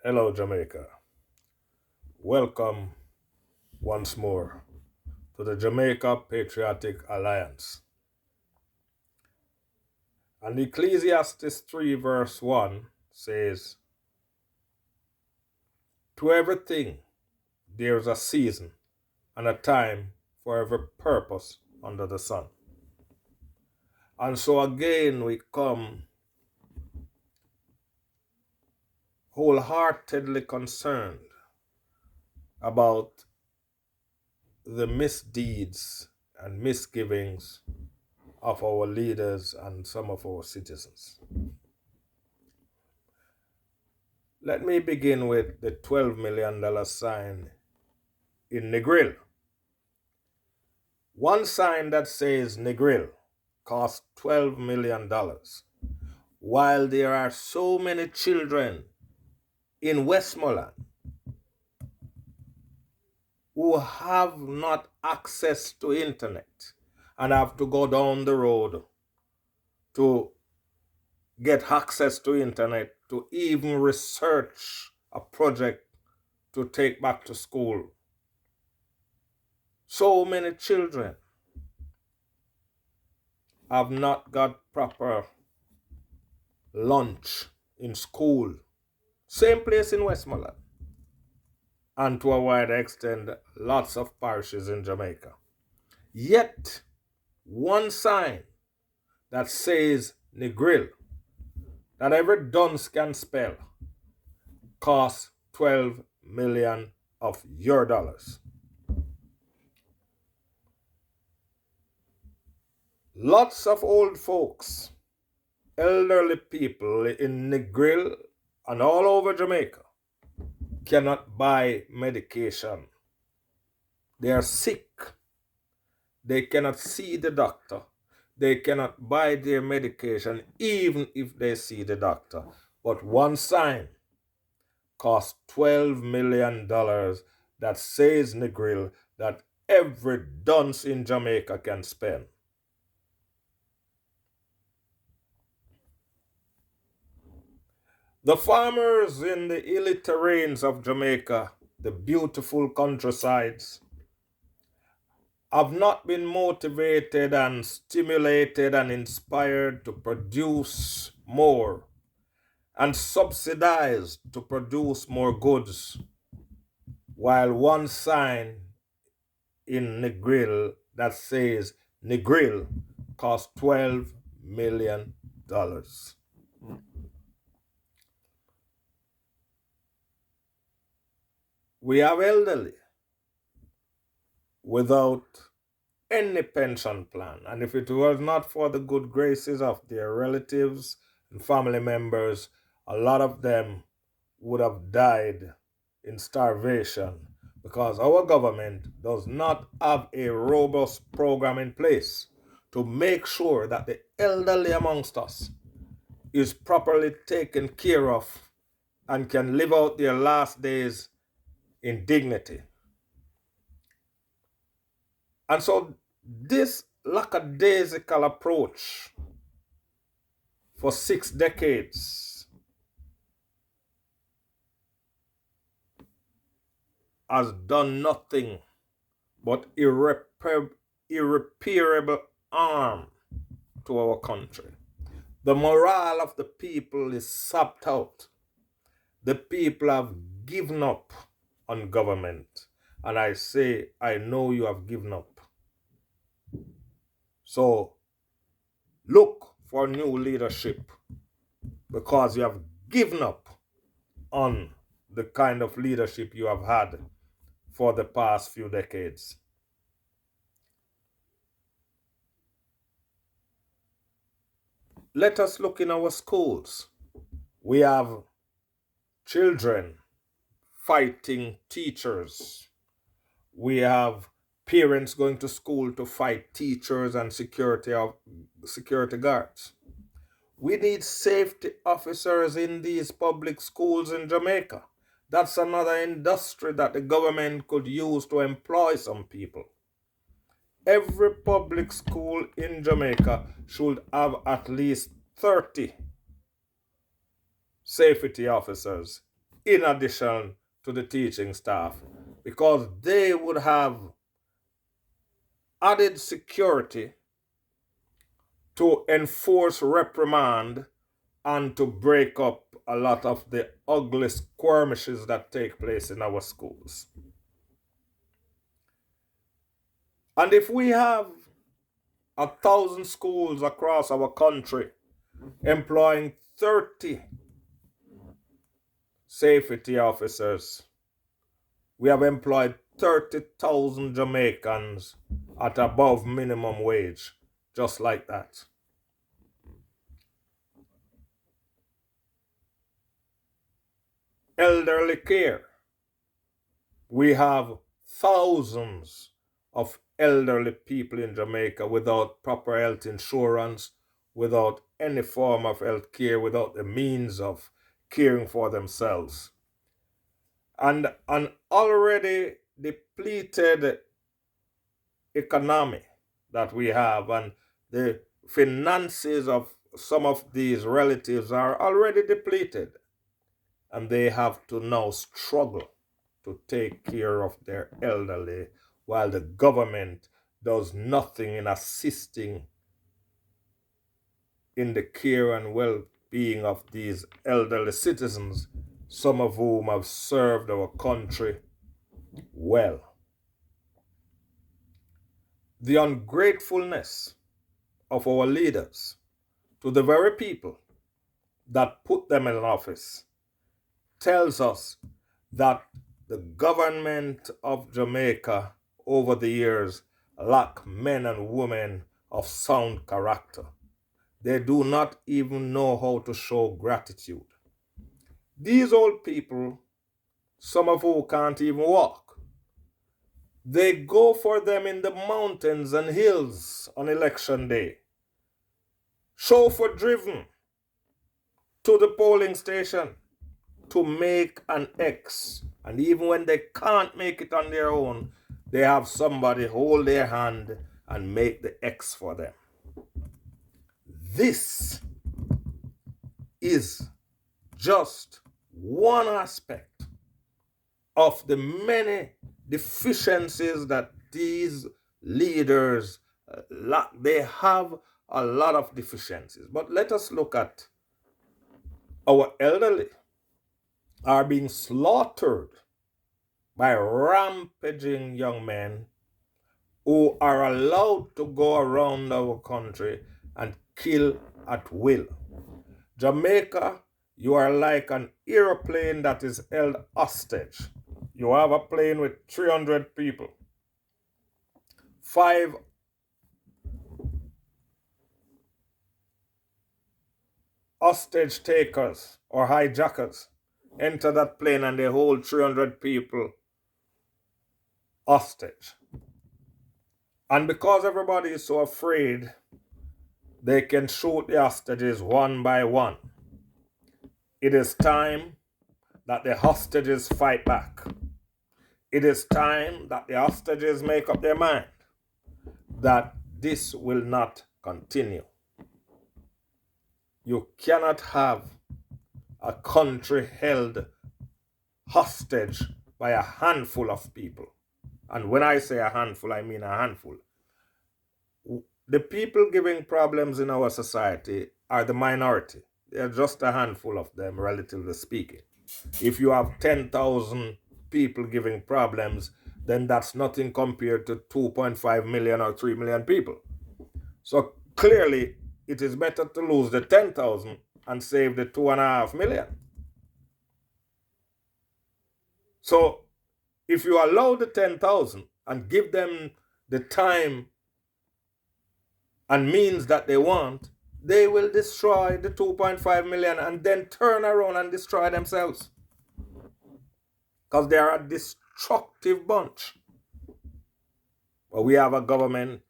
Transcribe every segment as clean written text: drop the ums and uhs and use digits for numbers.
Hello, Jamaica. Welcome once more to the Jamaica Patriotic Alliance. And Ecclesiastes 3, verse 1 says, to everything there is a season and a time for every purpose under the sun. And so again, we come wholeheartedly concerned about the misdeeds and misgivings of our leaders and some of our citizens. Let me begin with the $12 million sign in NEGRIL. One sign that says NEGRIL costs $12 million, while there are so many children in Westmoreland who have not access to internet and have to go down the road to get access to internet to even research a project to take back to school. So many children have not got proper lunch in school. Same place in Westmoreland. And to a wider extent, lots of parishes in Jamaica. Yet, one sign that says NEGRIL, that every dunce can spell, costs 12 million of your dollars. Lots of old folks, elderly people in NEGRIL and all over Jamaica cannot buy medication. They are sick. They cannot see the doctor. They cannot buy their medication even if they see the doctor. But one sign costs $12 million that says NEGRIL that every dunce in Jamaica can spend. The farmers in the hilly terrains of Jamaica, the beautiful countrysides, have not been motivated and stimulated and inspired to produce more and subsidized to produce more goods, while one sign in NEGRIL that says NEGRIL costs $12 million. We have elderly without any pension plan. And if it was not for the good graces of their relatives and family members, a lot of them would have died in starvation because our government does not have a robust program in place to make sure that the elderly amongst us is properly taken care of and can live out their last days in dignity. And so this lackadaisical approach for 6 decades has done nothing but irreparable harm to our country. The morale of the people is sapped out. The people have given up on government. And I say, I know you have given up. So look for new leadership because you have given up on the kind of leadership you have had for the past few decades. Let us look in our schools. We have children fighting teachers. We have parents going to school to fight teachers and security guards. We need safety officers in these public schools in Jamaica. That's another industry that the government could use to employ some people. Every public school in Jamaica should have at least 30 safety officers in addition to the teaching staff, because they would have added security to enforce reprimand and to break up a lot of the ugly skirmishes that take place in our schools. And if we have 1,000 schools across our country employing 30 safety officers, we have employed 30,000 Jamaicans at above minimum wage, just like that. Elderly care. We have thousands of elderly people in Jamaica without proper health insurance, without any form of health care, without the means of caring for themselves. And an already depleted economy that we have, and the finances of some of these relatives are already depleted, and they have to now struggle to take care of their elderly while the government does nothing in assisting in the care and well-being of these elderly citizens, some of whom have served our country well. The ungratefulness of our leaders to the very people that put them in office tells us that the government of Jamaica over the years lack men and women of sound character. They do not even know how to show gratitude. These old people, some of whom can't even walk, they go for them in the mountains and hills on election day, chauffeur driven to the polling station to make an X. And even when they can't make it on their own, they have somebody hold their hand and make the X for them. This is just one aspect of the many deficiencies that these leaders lack. They have a lot of deficiencies. But let us look at our elderly are being slaughtered by rampaging young men who are allowed to go around our country and kill at will. Jamaica, you are like an airplane that is held hostage. You have a plane with 300 people. 5 hostage takers or hijackers enter that plane and they hold 300 people hostage. And because everybody is so afraid, they can shoot the hostages one by one. It is time that the hostages fight back. It is time that the hostages make up their mind that this will not continue. You cannot have a country held hostage by a handful of people. And when I say a handful, I mean a handful. The people giving problems in our society are the minority. There are just a handful of them, relatively speaking. If you have 10,000 people giving problems, then that's nothing compared to 2.5 million or 3 million people. So clearly, it is better to lose the 10,000 and save the 2.5 million. So if you allow the 10,000 and give them the time and means that they want, they will destroy the 2.5 million and then turn around and destroy themselves. Because they are a destructive bunch. But we have a government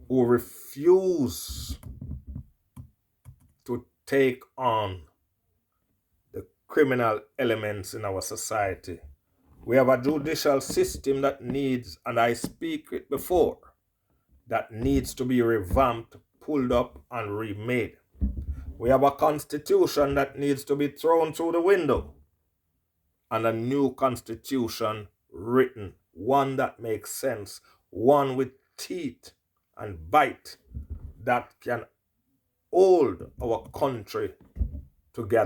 who refuse to take on the criminal elements in our society. We have a judicial system that needs, and I speak it before, that needs to be revamped, pulled up, and remade. We have a constitution that needs to be thrown through the window, and a new constitution written, one that makes sense, one with teeth and bite that can hold our country together.